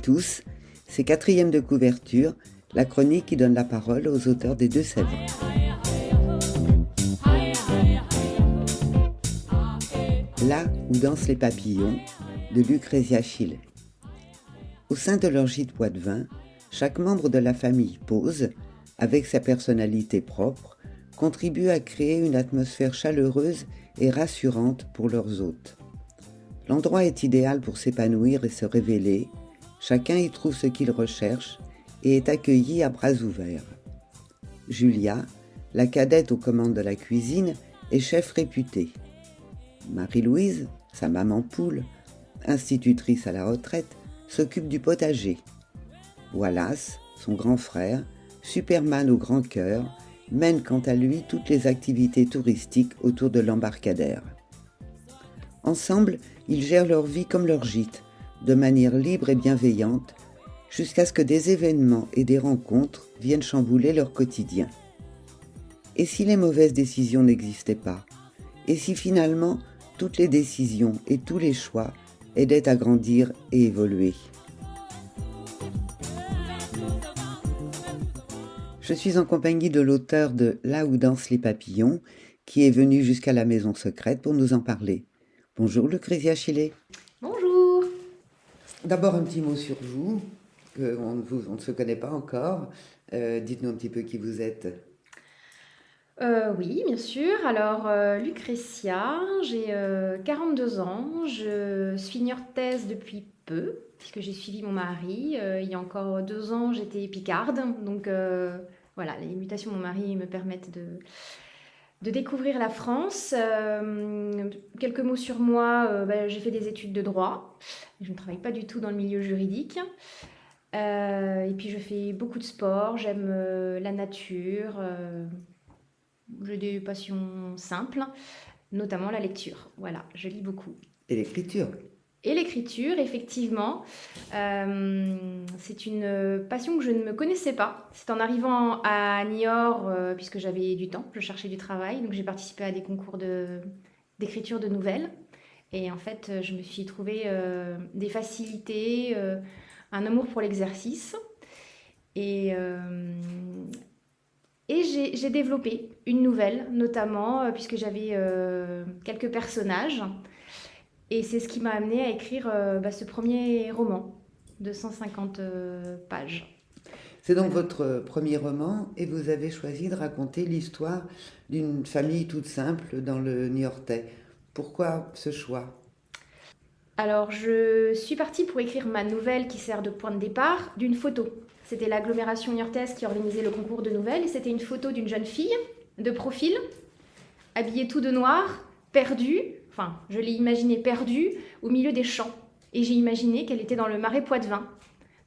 tous, c'est 4e de couverture, la chronique qui donne la parole aux auteurs des Deux Sèvres. Là où dansent les papillons, de Lucrezia Schiller. Au sein de leur gîte poitevin, chaque membre de la famille pose, avec sa personnalité propre, contribue à créer une atmosphère chaleureuse et rassurante pour leurs hôtes. L'endroit est idéal pour s'épanouir et se révéler, chacun y trouve ce qu'il recherche et est accueilli à bras ouverts. Julia, la cadette aux commandes de la cuisine, est chef réputée. Marie-Louise, sa maman poule, institutrice à la retraite, s'occupe du potager. Wallace, son grand frère, Superman au grand cœur, mène quant à lui toutes les activités touristiques autour de l'embarcadère. Ensemble, ils gèrent leur vie comme leur gîte, de manière libre et bienveillante, jusqu'à ce que des événements et des rencontres viennent chambouler leur quotidien. Et si les mauvaises décisions n'existaient pas? Et si finalement, toutes les décisions et tous les choix aidaient à grandir et évoluer? Je suis en compagnie de l'auteur de Là où dansent les papillons, qui est venu jusqu'à la maison secrète pour nous en parler. Bonjour Lucrezia Schiller. Bonjour. D'abord un petit mot sur vous, on ne se connaît pas encore. Dites-nous un petit peu qui vous êtes. Oui, bien sûr. Alors, Lucrezia, j'ai 42 ans. Je suis niortaise depuis peu, puisque j'ai suivi mon mari. Il y a encore 2 ans, j'étais picarde. Donc, voilà, les mutations de mon mari me permettent de découvrir la France. Quelques mots sur moi. J'ai fait des études de droit. Je ne travaille pas du tout dans le milieu juridique. Et puis, je fais beaucoup de sport. J'aime la nature. J'ai des passions simples, notamment la lecture. Voilà, je lis beaucoup. Et l'écriture. Et l'écriture, effectivement, c'est une passion que je ne me connaissais pas. C'est en arrivant à Niort, puisque j'avais du temps, je cherchais du travail, donc j'ai participé à des concours d'écriture de nouvelles. Et en fait, je me suis trouvé des facilités, un amour pour l'exercice. Et, j'ai développé une nouvelle, notamment, puisque j'avais quelques personnages. Et c'est ce qui m'a amené à écrire ce premier roman de 150 pages. C'est donc votre premier roman et vous avez choisi de raconter l'histoire d'une famille toute simple dans le Niortais. Pourquoi ce choix? Alors, je suis partie pour écrire ma nouvelle qui sert de point de départ d'une photo. C'était l'agglomération niortaise qui organisait le concours de nouvelles et c'était une photo d'une jeune fille de profil, habillée tout de noir, perdue, enfin, je l'ai imaginée perdue au milieu des champs. Et j'ai imaginé qu'elle était dans le marais poitevin.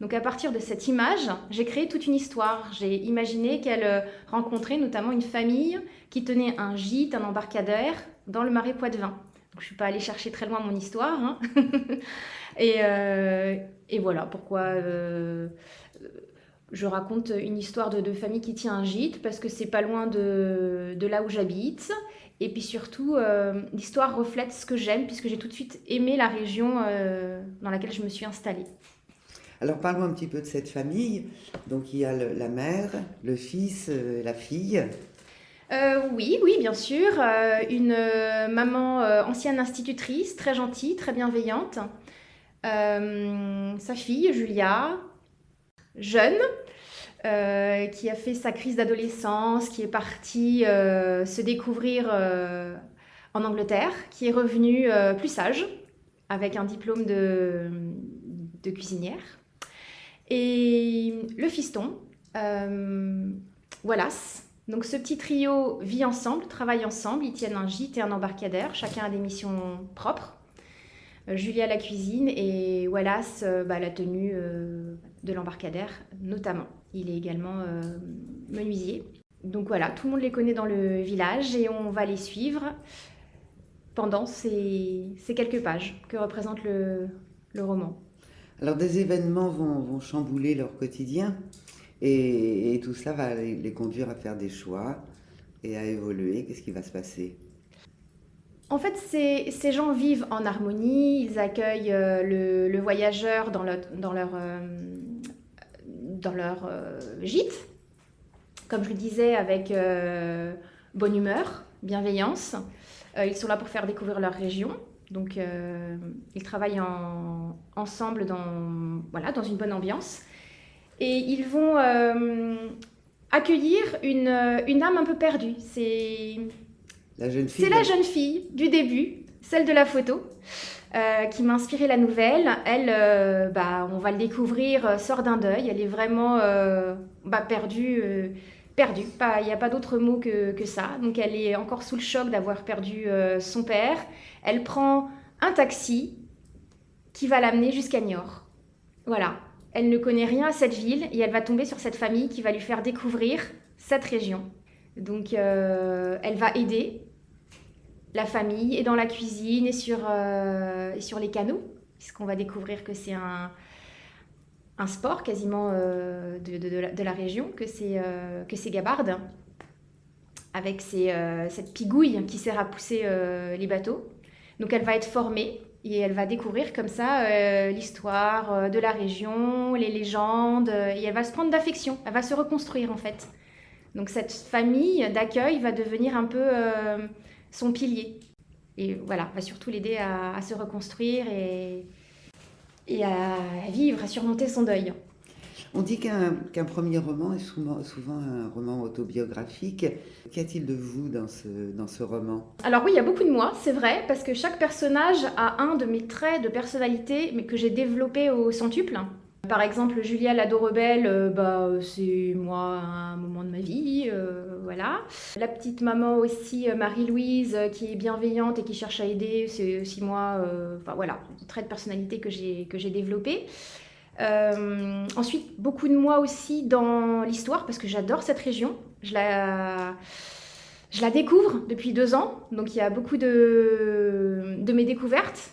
Donc à partir de cette image, j'ai créé toute une histoire. J'ai imaginé qu'elle rencontrait notamment une famille qui tenait un gîte, un embarcadère dans le marais poitevin. Donc, je ne suis pas allée chercher très loin mon histoire. Hein. et voilà pourquoi je raconte une histoire de famille qui tient un gîte, parce que c'est pas loin de là où j'habite. Et puis surtout, l'histoire reflète ce que j'aime, puisque j'ai tout de suite aimé la région dans laquelle je me suis installée. Alors parlons un petit peu de cette famille. Donc il y a la mère, le fils, la fille. Oui, bien sûr. Une maman ancienne institutrice, très gentille, très bienveillante. Sa fille, Julia, jeune, qui a fait sa crise d'adolescence, qui est partie se découvrir en Angleterre, qui est revenue plus sage, avec un diplôme de cuisinière. Et le fiston, Wallace. Donc ce petit trio vit ensemble, travaille ensemble, ils tiennent un gîte et un embarcadère, chacun a des missions propres. Julia la cuisine et Wallace la tenue de l'embarcadère notamment. Il est également menuisier. Donc voilà, tout le monde les connaît dans le village et on va les suivre pendant ces quelques pages que représente le roman. Alors des événements vont chambouler leur quotidien et tout cela va les conduire à faire des choix et à évoluer. Qu'est-ce qui va se passer? En fait, ces gens vivent en harmonie, ils accueillent le voyageur dans leur gîte, comme je le disais, avec bonne humeur, bienveillance. Ils sont là pour faire découvrir leur région. Donc, ils travaillent ensemble dans une bonne ambiance. Et ils vont accueillir une âme un peu perdue. C'est la jeune fille du début, celle de la photo, qui m'a inspiré la nouvelle. Elle, on va le découvrir, sort d'un deuil. Elle est vraiment perdue. Perdue, il n'y a pas d'autre mot que ça. Donc elle est encore sous le choc d'avoir perdu son père. Elle prend un taxi qui va l'amener jusqu'à Niort. Voilà. Elle ne connaît rien à cette ville et elle va tomber sur cette famille qui va lui faire découvrir cette région. Donc elle va aider la famille et dans la cuisine et sur les canaux, puisqu'on va découvrir que c'est un sport quasiment de la région, que c'est Gabarde, avec cette pigouille qui sert à pousser les bateaux. Donc elle va être formée et elle va découvrir comme ça l'histoire de la région, les légendes, et elle va se prendre d'affection, elle va se reconstruire en fait. Donc cette famille d'accueil va devenir un peu son pilier. Et voilà, va surtout l'aider à se reconstruire et à vivre, à surmonter son deuil. On dit qu'un premier roman est souvent un roman autobiographique. Qu'y a-t-il de vous dans ce roman? Alors oui, il y a beaucoup de moi, c'est vrai, parce que chaque personnage a un de mes traits de personnalité, mais que j'ai développé au centuple. Par exemple, Julia l'ado rebelle, c'est moi à un moment de ma vie, voilà. La petite maman aussi, Marie-Louise, qui est bienveillante et qui cherche à aider, c'est aussi moi, voilà, un trait de personnalité que j'ai développé. Ensuite, beaucoup de moi aussi dans l'histoire, parce que j'adore cette région. Je la découvre depuis 2 ans, donc il y a beaucoup de mes découvertes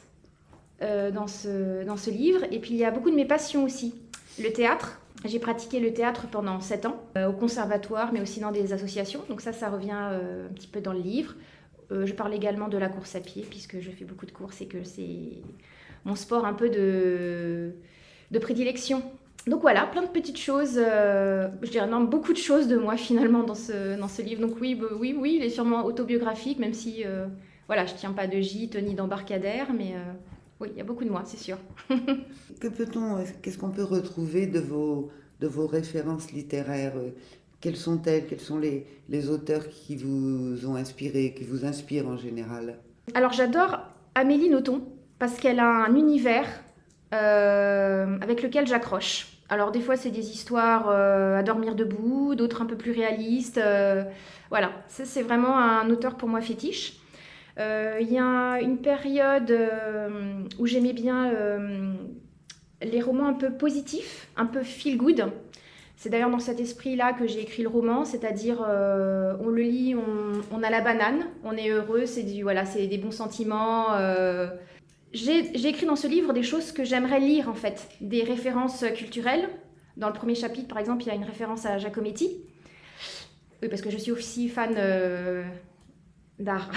dans ce livre. Et puis il y a beaucoup de mes passions aussi. Le théâtre, j'ai pratiqué le théâtre pendant 7 ans, au conservatoire, mais aussi dans des associations. Donc ça revient un petit peu dans le livre. Je parle également de la course à pied, puisque je fais beaucoup de courses et que c'est mon sport un peu de prédilection. Donc voilà, plein de petites choses, je dirais non, beaucoup de choses de moi finalement dans ce livre. Donc oui, il est sûrement autobiographique, même si voilà, je tiens pas de gîte ni d'embarcadère, mais oui, il y a beaucoup de moi, c'est sûr. Qu'est-ce qu'on peut retrouver de vos références littéraires? Quelles sont-elles? Quels sont les auteurs qui vous ont inspiré, qui vous inspirent en général? Alors j'adore Amélie Nothomb, parce qu'elle a un univers avec lequel j'accroche. Alors des fois c'est des histoires à dormir debout, d'autres un peu plus réalistes. Voilà, ça, c'est vraiment un auteur pour moi fétiche. Il y a une période où j'aimais bien les romans un peu positifs, un peu feel good. C'est d'ailleurs dans cet esprit-là que j'ai écrit le roman, c'est-à-dire on le lit, on a la banane, on est heureux, c'est des bons sentiments. J'ai écrit dans ce livre des choses que j'aimerais lire en fait, des références culturelles. Dans le premier chapitre, par exemple, il y a une référence à Giacometti. Oui, parce que je suis aussi fan d'art.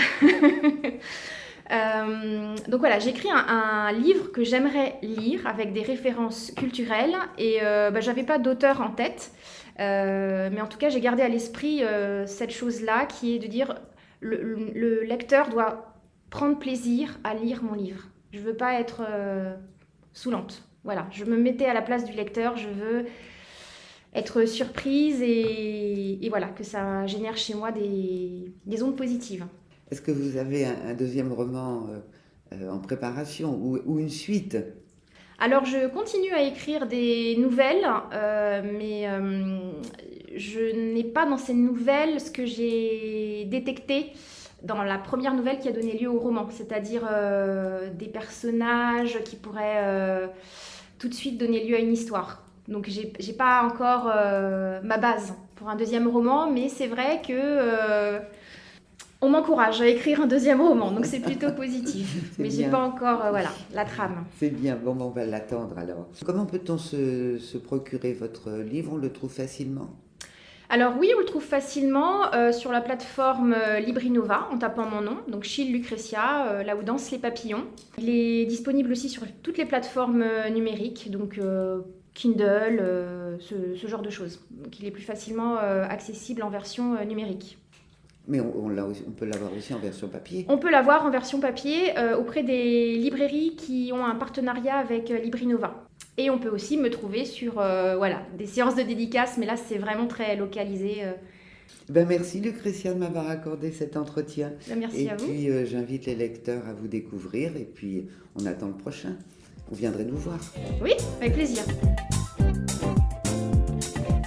Donc voilà, j'écris un livre que j'aimerais lire avec des références culturelles et j'avais pas d'auteur en tête, mais en tout cas j'ai gardé à l'esprit cette chose-là qui est de dire le lecteur doit prendre plaisir à lire mon livre. Je veux pas être saoulante. Voilà, je me mettais à la place du lecteur, je veux être surprise et voilà, que ça génère chez moi des ondes positives. Est-ce que vous avez un deuxième roman en préparation ou une suite? Alors, je continue à écrire des nouvelles, mais je n'ai pas dans ces nouvelles ce que j'ai détecté dans la première nouvelle qui a donné lieu au roman, c'est-à-dire des personnages qui pourraient tout de suite donner lieu à une histoire. Donc, j'ai pas encore ma base pour un deuxième roman, mais c'est vrai que on m'encourage à écrire un deuxième roman, donc c'est plutôt positif. Mais j'ai pas encore la trame. C'est bien, bon, on va l'attendre alors. Comment peut-on se procurer votre livre? On le trouve facilement? Alors oui, on le trouve facilement sur la plateforme Librinova en tapant mon nom, donc Chile Lucretia, là où dansent les papillons. Il est disponible aussi sur toutes les plateformes numériques, donc Kindle, ce genre de choses. Donc il est plus facilement accessible en version numérique. Mais on peut l'avoir aussi en version papier. On peut l'avoir en version papier auprès des librairies qui ont un partenariat avec Librinova. Et on peut aussi me trouver sur des séances de dédicaces, mais là c'est vraiment très localisé. Merci Lucretia de m'avoir accordé cet entretien. Merci à vous. Et puis j'invite les lecteurs à vous découvrir et puis on attend le prochain. Vous viendrez nous voir. Oui, avec plaisir.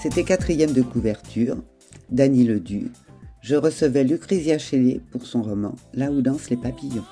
C'était 4e de couverture, Dany Leduc. Je recevais Lucrezia Shelley pour son roman Là où dansent les papillons.